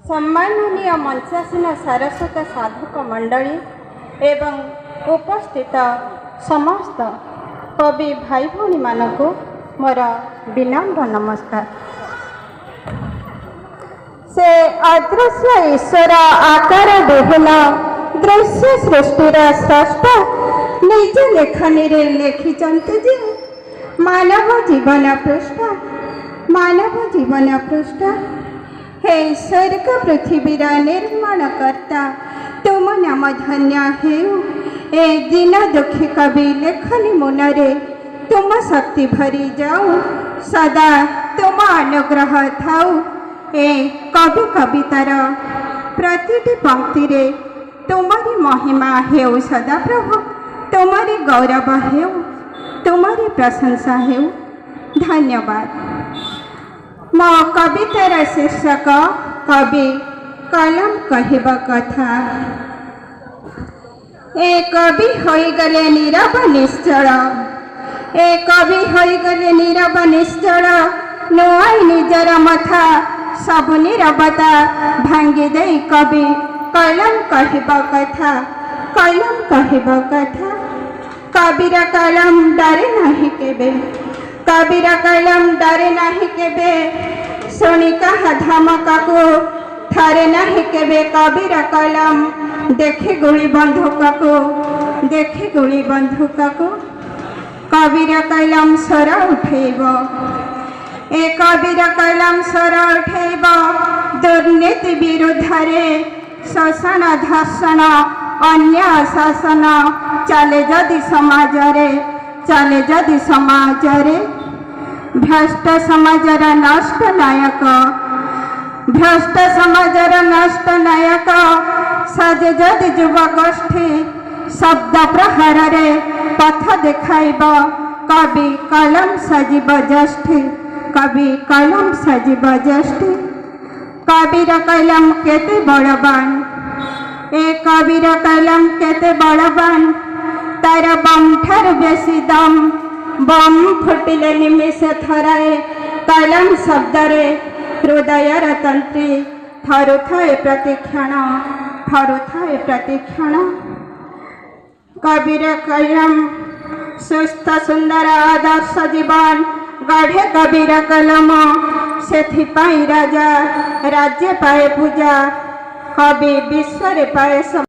सम्माननीय मंचासीन सारस्वत साधक मंडली एवं उपस्थित समस्त कवि भाई भौणी मानक मोर विनम्र नमस्कार। से अदृश्य ईश्वर आकार विहीन दृश्य सृष्टिर स्रष्टा निज लेखनी लिखिचंती जे मानव जीवन पृष्ठ हे स्वर्ग पृथ्वीर निर्माणकर्ता तुम नाम धन्य हेउ। ए दिन दुखी कवि लेखनी मुनरे तुम शक्ति भरी जाऊ सदा तुम अनुग्रह थाऊ। ए कवि कवितार प्रतिटी पंक्ति रे तुम्हारी महिमा हेउ सदा प्रभु, तुम्हारी गौरव हेउ, तुम्हारी प्रशंसा हेउ। धन्यवाद। मो कवितार शीर्षक कवि कलम कहवा कथा। ए कवि होइगले नीरव निश्चल, ए कवि होइगले नीरव निश्चल नुआई निजर मथा सबु नीरवता भांगी दे कवि कलम कहवा कथा। कलम कहवा कथा कविर कलम डरे नहीं केबे, कविर कलम डरे नहीं केबे शुणी कहा धमका को थारे नहीं केबे। कविर कलम देखे गुली बंधुक को, देखे गुली बंधुक को कविर कलम स्वर उठेब। ए कविर कलम स्वर उठेब दुर्नीति विरुद्धरे शोषण धर्षण अन्य शासन चले जदि समाजरे, चले जदि समाजरे भ्रष्ट समाजर नष्ट नायक, भ्रष्ट समाजर नष्ट नायक साजे जदि युव गोष्ठी शब्द प्रहार रे पथ देखाइब। कवि कलम सजीव ज्येष्ठी, कवि कलम सजीव ज्येष्ठी कविर कलम केते बड़बान। ए कविर कलम केते बड़बान तार बम ठार बेसी दम। बम फुटिले निमिष थराए कलम शब्दरे हृदयर तंत्री थरुथाए प्रतिक्षण, थरुथाए प्रतिक्षण। कविर कलम सुस्थ सुंदर आदर्श जीवन गढ़े कविर कलम सेथिपाई राजा राज्य पाए पूजा। कवि विश्व पाए